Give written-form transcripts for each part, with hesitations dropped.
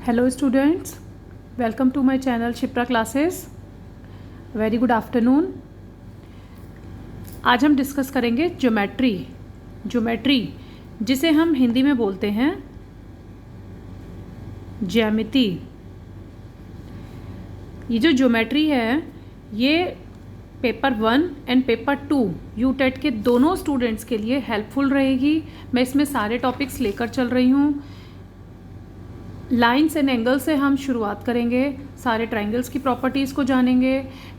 Hello students, welcome to my channel Shipra Classes. Very good afternoon. आज हम discuss करेंगे geometry जिसे हम हिंदी में बोलते हैं ज्यामिति। ये जो ज्योमेट्री है ये पेपर 1 एंड पेपर 2 यूटेट के दोनों स्टूडेंट्स के लिए हेल्पफुल रहेगी। मैं इसमें सारे टॉपिक्स लेकर चल रही हूँ। लाइंस एंड एंगल्स से हम शुरुआत करेंगे, सारे ट्रायंगल्स की प्रॉपर्टीज़ को जानेंगे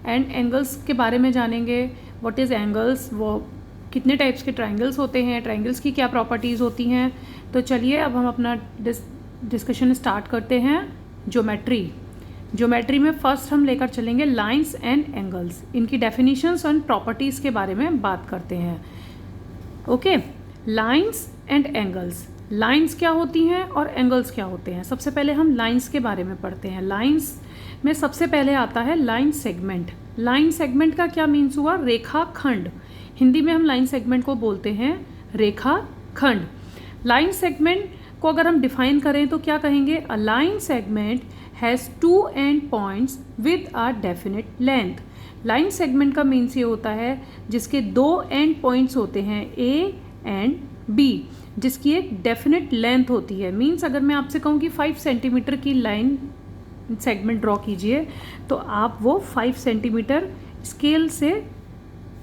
एंड एंगल्स के बारे में जानेंगे। व्हाट इज़ एंगल्स, वो कितने टाइप्स के ट्रायंगल्स होते हैं, ट्रायंगल्स की क्या प्रॉपर्टीज़ होती हैं। तो चलिए अब हम अपना डिस्कशन स्टार्ट करते हैं। ज्योमेट्री में फर्स्ट हम लेकर चलेंगे लाइंस एंड एंगल्स। इनकी डेफिनेशंस एंड प्रॉपर्टीज़ के बारे में बात करते हैं। Okay, lines and angles. Lines क्या होती हैं और एंगल्स क्या होते हैं। सबसे पहले हम लाइंस के बारे में पढ़ते हैं। लाइंस में सबसे पहले आता है लाइन सेगमेंट। लाइन सेगमेंट का क्या मीन्स हुआ? रेखाखंड। हिंदी में हम लाइन सेगमेंट को बोलते हैं रेखाखंड। लाइन सेगमेंट को अगर हम डिफाइन करें तो क्या कहेंगे? A line segment has 2 end points with a definite length. Line segment का मीन्स ये होता है जिसके 2 एंड पॉइंट्स होते हैं ए एंड बी, जिसकी एक डेफिनेट लेंथ होती है। मीन्स अगर मैं आपसे कहूँ कि 5 सेंटीमीटर की लाइन सेगमेंट ड्रॉ कीजिए तो आप वो 5 सेंटीमीटर स्केल से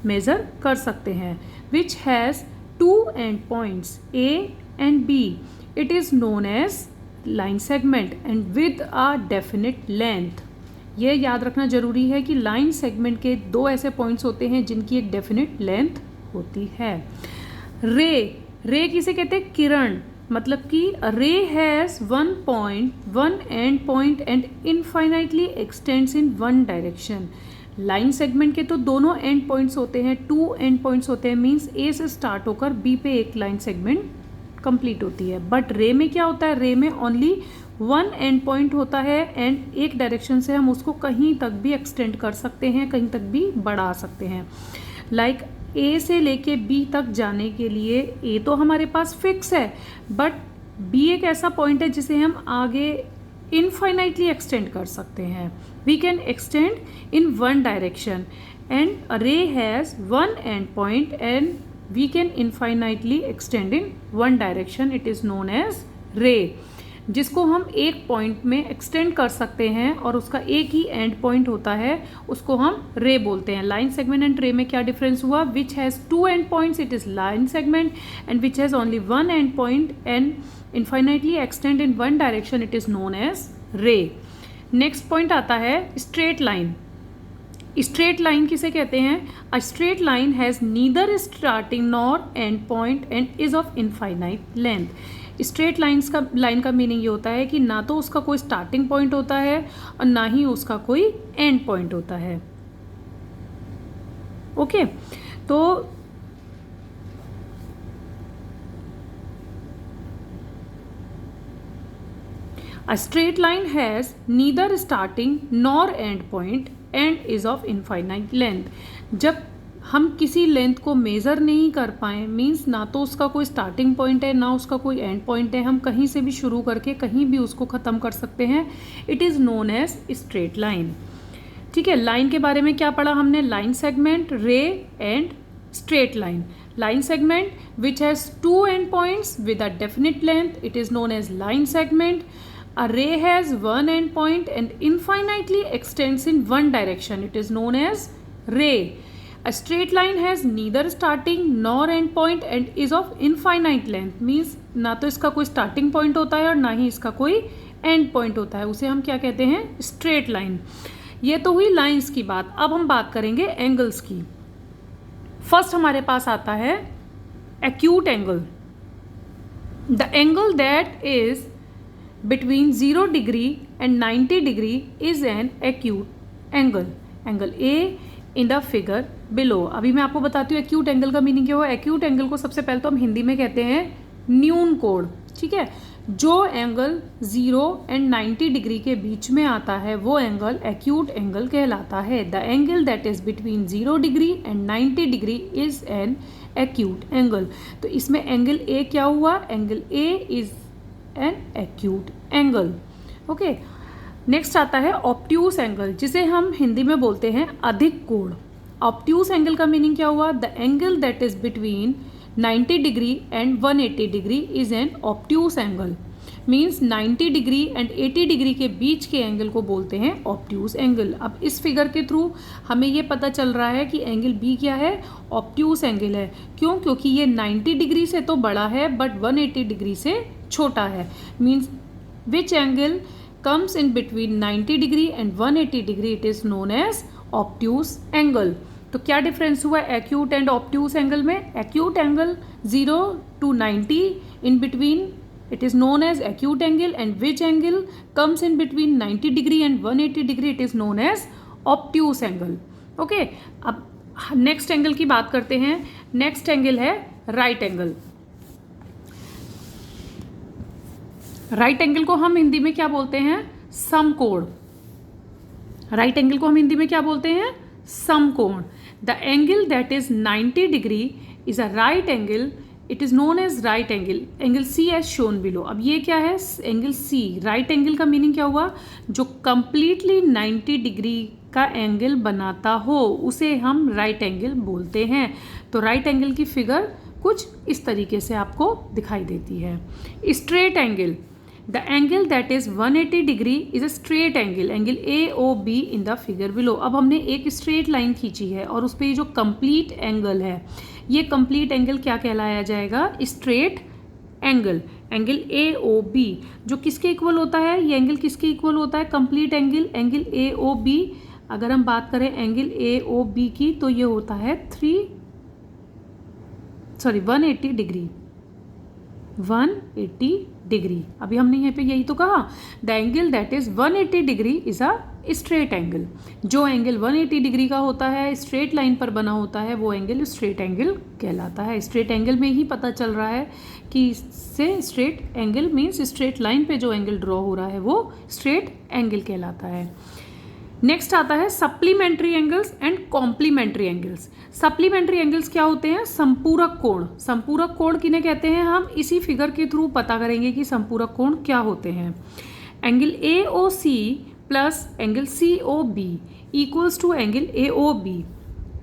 मेज़र कर सकते हैं। Which has 2 end points A and B, it is known as line segment and with a definite length. ये याद रखना जरूरी है कि लाइन सेगमेंट के 2 ऐसे पॉइंट्स होते हैं जिनकी एक डेफिनेट लेंथ होती है। रे किसे कहते हैं? किरण। मतलब कि रे has 1 point, 1 end point and infinitely x tends in 1 direction. Line segment के तो दोनों एंड पॉइंट्स होते हैं, 2 एंड पॉइंट्स होते हैं। मीन्स ए से स्टार्ट होकर बी पे एक लाइन सेगमेंट कंप्लीट होती है। बट रे में क्या होता है? रे में ओनली 1 एंड पॉइंट होता है एंड एक डायरेक्शन से हम उसको कहीं तक भी एक्सटेंड कर सकते हैं, कहीं तक भी बढ़ा सकते हैं। लाइक ए से लेके बी तक जाने के लिए ए तो हमारे पास फिक्स है, बट बी एक ऐसा पॉइंट है जिसे हम आगे इनफाइनाइटली एक्सटेंड कर सकते हैं। We can extend in 1 direction and ray has 1 end point and we can infinitely extend in 1 direction. It is known as ray, जिसको हम एक पॉइंट में एक्सटेंड कर सकते हैं और उसका एक ही एंड पॉइंट होता है, उसको हम रे बोलते हैं। लाइन सेगमेंट एंड रे में क्या डिफरेंस हुआ? Which has 2 end points, it is line segment, and which has only 1 end point and infinitely extend in 1 direction, it is known as ray. Next point आता है स्ट्रेट लाइन। स्ट्रेट लाइन किसे कहते हैं? A straight line has neither starting nor end point and is of infinite length. Straight line का meaning ये होता है कि ना तो उसका कोई स्टार्टिंग पॉइंट होता है और ना ही उसका कोई एंड पॉइंट होता है। ओके, तो a straight line has neither starting nor end point and is of infinite length। जब हम किसी लेंथ को मेज़र नहीं कर पाए, मीन्स ना तो उसका कोई स्टार्टिंग पॉइंट है ना उसका कोई एंड पॉइंट है, हम कहीं से भी शुरू करके कहीं भी उसको ख़त्म कर सकते हैं, it is known as straight line. ठीक है, लाइन के बारे में क्या पढ़ा हमने? Line segment, ray and straight line. Line segment which has 2 end points with a definite length, it is known as line segment. A ray has 1 end point and infinitely extends in 1 direction. It is known as ray. A straight line has neither starting nor end point and is of infinite length. Means ना तो इसका कोई starting point होता है और ना ही इसका कोई end point होता है। उसे हम क्या कहते हैं? Straight line. ये तो हुई lines की बात। अब हम बात करेंगे angles की। First हमारे पास आता है acute angle. The angle that is between 0 degree and 90 degree is an acute angle. Angle A in the figure below. अभी मैं आपको बताती हूँ acute angle का मीनिंग क्या हुआ। acute angle को सबसे पहले तो हम हिंदी में कहते हैं न्यून कोण। ठीक है, जो एंगल 0 एंड 90 डिग्री के बीच में आता है वो एंगल एक्यूट एंगल कहलाता है। The angle that is between 0 degree and 90 degree is an acute angle. तो इसमें एंगल ए क्या हुआ? Angle A is an acute angle. Okay, next आता है ऑब्ट्यूस एंगल, जिसे हम हिंदी में बोलते हैं अधिक कोण। ऑब्ट्यूस एंगल का मीनिंग क्या हुआ? The angle that is between 90 degree and 180 degree is an obtuse angle. Means 90 degree and 80 degree के बीच के एंगल को बोलते हैं ऑब्ट्यूस एंगल। अब इस फिगर के थ्रू हमें ये पता चल रहा है कि एंगल बी क्या है? ऑब्ट्यूस एंगल है। क्यों? क्योंकि ये 90 डिग्री से तो बड़ा है बट 180 डिग्री से छोटा है। Means which angle comes in between 90 degree and 180 degree, it is known as obtuse angle. तो क्या डिफरेंस हुआ एक्यूट एंड ऑब्ट्यूस एंगल में? Acute angle 0 to 90 in between, it is known as acute angle, and which angle comes in between 90 degree and 180 degree, it is known as obtuse angle. Okay, अब next angle की बात करते हैं। Next angle है right angle. Right angle को हम हिंदी में क्या बोलते हैं? समकोण। राइट एंगल को हम हिंदी में क्या बोलते हैं? समकोण। The angle that is 90 degree is a right angle, it is known as right angle, angle C as shown below. अब ये क्या है? Angle C. राइट एंगल का मीनिंग क्या हुआ? जो कंप्लीटली 90 डिग्री का एंगल बनाता हो उसे हम राइट एंगल बोलते हैं। तो राइट एंगल की फिगर कुछ इस तरीके से आपको दिखाई देती है। Straight angle, the angle that is 180 degree is a straight angle, angle A O B in the figure below. अब हमने एक स्ट्रेट लाइन खींची है और उस पर ये जो कंप्लीट एंगल है, ये कंप्लीट एंगल क्या कहलाया जाएगा? Straight angle. Angle A O B जो किसके इक्वल होता है? ये एंगल किसके इक्वल होता है? Complete angle, angle A O B. अगर हम बात करें एंगल ए ओ बी की तो ये होता है 180 डिग्री। 180 डिग्री। अभी हमने यहाँ पे यही तो कहा, the angle that is 180 degree is a straight angle. जो एंगल 180 डिग्री का होता है, स्ट्रेट लाइन पर बना होता है, वो एंगल स्ट्रेट एंगल कहलाता है। स्ट्रेट एंगल में ही पता चल रहा है कि इससे straight angle means straight line पे जो एंगल ड्रॉ हो रहा है वो स्ट्रेट एंगल कहलाता है। नेक्स्ट आता है supplementary angles and complementary angles. Supplementary angles क्या होते हैं? संपूरक कोण। संपूरक कोण किन्हें कहते हैं? हम इसी फिगर के थ्रू पता करेंगे कि संपूरक कोण क्या होते हैं। Angle A O C plus angle C O B equals to angle A O B.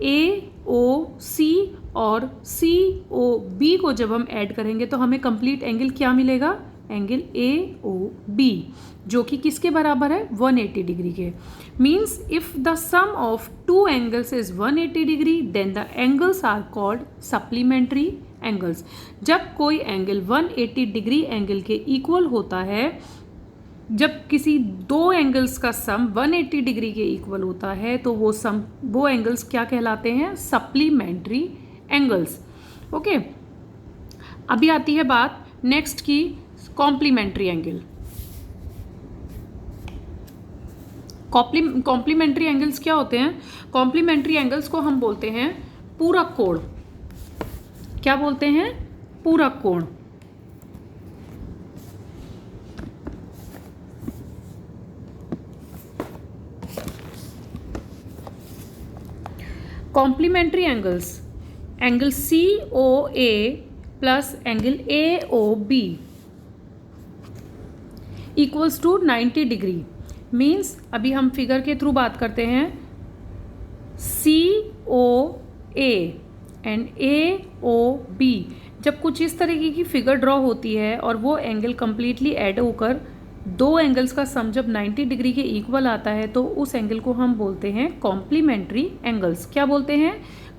A O C और सी ओ बी को जब हम ऐड करेंगे तो हमें कंप्लीट एंगल क्या मिलेगा? एंगल ए ओ बी, जो कि किसके बराबर है? 180 डिग्री के। Means if the sum of two angles is 180 degree then the angles are called supplementary angles. जब कोई एंगल 180 डिग्री एंगल के इक्वल होता है, जब किसी दो एंगल्स का सम 180 डिग्री के इक्वल होता है तो वो एंगल्स क्या कहलाते हैं? Supplementary angles. ओके, अभी आती है बात नेक्स्ट की कॉम्प्लीमेंट्री एंगल। कॉम्प्लीमेंट्री एंगल्स क्या होते हैं? कॉम्प्लीमेंट्री एंगल्स को हम बोलते हैं पूरक कोण। क्या बोलते हैं? पूरक कोण। Complementary angles, angle C O A plus angle A O B equals to 90 degree. Means अभी हम फिगर के थ्रू बात करते हैं। सी O A and A O B जब कुछ इस तरीके की फिगर ड्रॉ होती है और वो एंगल कंप्लीटली ऐड होकर दो एंगल्स का सम जब 90 डिग्री के इक्वल आता है तो उस एंगल को हम बोलते हैं कॉम्प्लीमेंट्री एंगल्स। क्या बोलते हैं?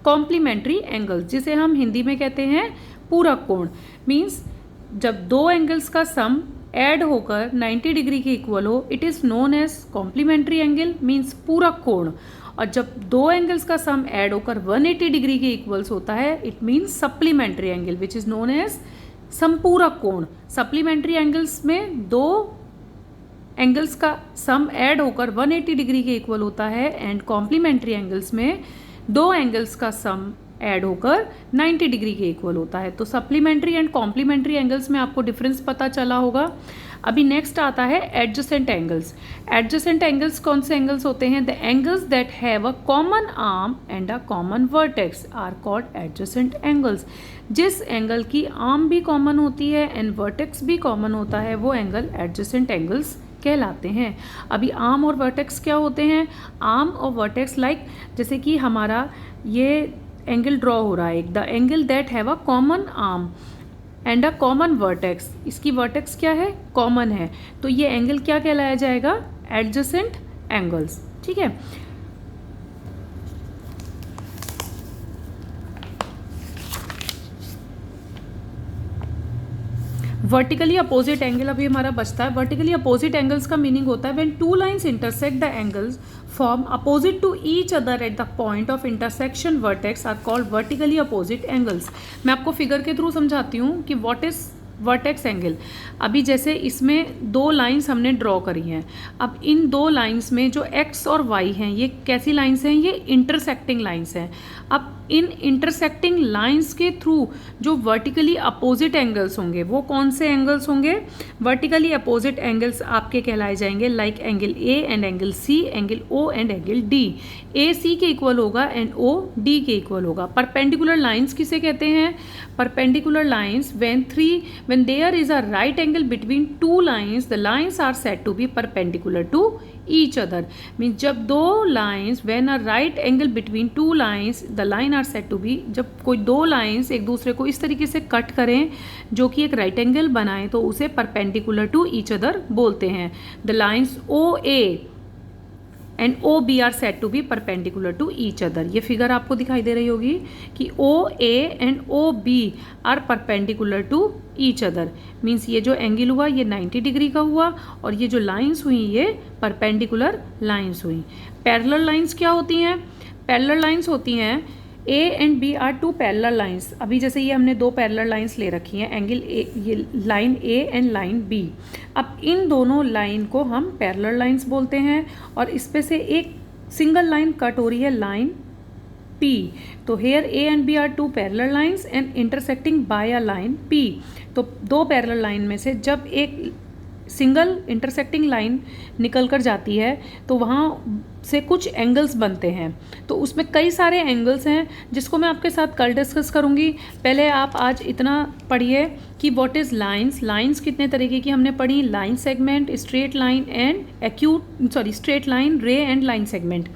कॉम्प्लीमेंट्री एंगल्स, जिसे हम हिंदी में कहते हैं पूरक कोण। मीन्स जब दो एंगल्स का सम ऐड होकर 90 डिग्री के इक्वल हो, it is known as complementary angle, means पूरक कोण। और जब दो एंगल्स का सम ऐड होकर 180 डिग्री के इक्वल्स होता है, it means supplementary angle which is known as संपूरक कोण। सप्लीमेंट्री एंगल्स में दो एंगल्स का सम ऐड होकर 180 डिग्री के इक्वल होता है एंड कॉम्प्लीमेंट्री एंगल्स में दो एंगल्स का सम ऐड होकर 90 डिग्री के इक्वल होता है। तो सप्लीमेंट्री एंड कॉम्प्लीमेंट्री एंगल्स में आपको डिफरेंस पता चला होगा। अभी नेक्स्ट आता है एडजेसेंट एंगल्स। एडजेसेंट एंगल्स कौन से एंगल्स होते हैं? The angles that have a common arm and a common vertex are called adjacent angles. जिस एंगल की आर्म भी कॉमन होती है एंड वर्टेक्स भी कॉमन होता है वो एंगल एडजेसेंट एंगल्स कहलाते हैं। अभी आर्म और वर्टेक्स क्या होते हैं? आर्म और वर्टेक्स लाइक जैसे कि हमारा ये एंगल ड्रॉ हो रहा है एक, the angle that have a common arm and a common vertex, इसकी वर्टेक्स क्या है? कॉमन है, तो ये एंगल क्या कहलाया जाएगा? Adjacent angles. ठीक है, वर्टिकली अपोजिट एंगल अभी हमारा बचता है। वर्टिकली अपोजिट एंगल्स का मीनिंग होता है when two lines intersect the angles form opposite to each other at the point of intersection vertex are called vertically opposite angles. मैं आपको फिगर के थ्रू समझाती हूँ कि व्हाट इज वर्टेक्स एंगल। अभी जैसे इसमें दो लाइंस हमने ड्रॉ करी हैं, अब इन दो लाइंस में जो x और y हैं ये कैसी लाइंस हैं? ये इंटरसेक्टिंग लाइंस हैं। अब इन इंटरसेक्टिंग लाइंस के थ्रू जो वर्टिकली अपोजिट एंगल्स होंगे वो कौन से एंगल्स होंगे? वर्टिकली अपोजिट एंगल्स आपके कहलाए जाएंगे like angle A and angle C, angle O and angle D. A C के इक्वल होगा एंड ओ डी के इक्वल होगा। परपेंडिकुलर लाइंस किसे कहते हैं? Perpendicular lines when there is a right angle between two lines, the lines are said to be perpendicular to each other. Means जब दो lines, when a right angle between two lines, the line are said to be, जब कोई दो lines एक दूसरे को इस तरीके से कट करें जो कि एक right angle बनाए तो उसे perpendicular to each other बोलते हैं। The lines OA and O B are set to be perpendicular to each other. ये फिगर आपको दिखाई दे रही होगी कि O A and O B are perpendicular to each other. Means ये जो एंगल हुआ ये 90 डिग्री का हुआ और ये जो लाइंस हुई ये परपेंडिकुलर लाइंस हुई। पैरेलल लाइंस क्या होती हैं? पैरेलल लाइंस होती हैं A and B are two parallel lines. अभी जैसे ये हमने दो पैरेलल लाइंस ले रखी हैं, एंगल ए, ये line A and line B. अब इन दोनों लाइन को हम पैरेलल लाइंस बोलते हैं और इस पे से एक सिंगल लाइन कट हो रही है, लाइन पी। तो here A and B are two parallel lines and intersecting by a line P. तो दो पैरेलल लाइन में से जब एक सिंगल इंटरसेक्टिंग लाइन निकल कर जाती है तो वहाँ से कुछ एंगल्स बनते हैं। तो उसमें कई सारे एंगल्स हैं जिसको मैं आपके साथ कल डिस्कस करूँगी। पहले आप आज इतना पढ़िए कि व्हाट इज़ लाइंस। लाइंस कितने तरीके की हमने पढ़ी? Line segment, straight line and straight line, रे एंड लाइन सेगमेंट।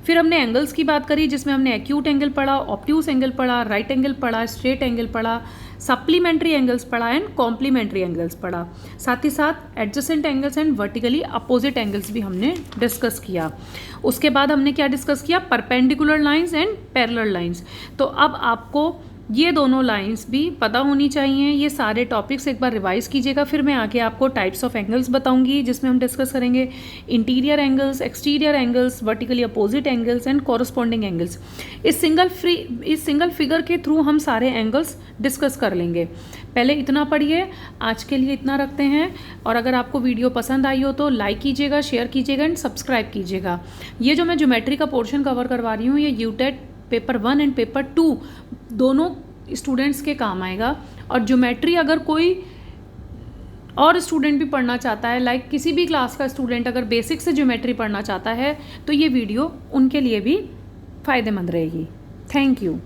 फिर हमने एंगल्स की बात करी जिसमें हमने एक्यूट एंगल पढ़ा, ऑब्ट्यूस एंगल पढ़ा, राइट एंगल पढ़ा, स्ट्रेट एंगल पढ़ा, सप्लीमेंट्री एंगल्स पढ़ा एंड कॉम्प्लीमेंट्री एंगल्स पढ़ा। साथ ही साथ adjacent angles and vertically opposite angles भी हमने डिस्कस किया। उसके बाद हमने क्या डिस्कस किया? Perpendicular lines and parallel lines. तो अब आपको ये दोनों लाइंस भी पता होनी चाहिए। ये सारे टॉपिक्स एक बार रिवाइज कीजिएगा, फिर मैं आके आपको टाइप्स ऑफ एंगल्स बताऊंगी जिसमें हम डिस्कस करेंगे interior angles, exterior angles, vertically opposite angles and corresponding angles. इस सिंगल फिगर के थ्रू हम सारे एंगल्स डिस्कस कर लेंगे। पहले इतना पढ़िए, आज के लिए इतना रखते हैं। और अगर आपको वीडियो पसंद आई हो तो लाइक कीजिएगा, शेयर कीजिएगा एंड सब्सक्राइब कीजिएगा। ये जो मैं ज्योमेट्री का पोर्शन कवर करवा रही हूँ ये यूटेट पेपर 1 एंड पेपर 2 दोनों स्टूडेंट्स के काम आएगा। और ज्योमेट्री अगर कोई और स्टूडेंट भी पढ़ना चाहता है, लाइक किसी भी क्लास का स्टूडेंट अगर बेसिक से ज्योमेट्री पढ़ना चाहता है तो ये वीडियो उनके लिए भी फ़ायदेमंद रहेगी। Thank you.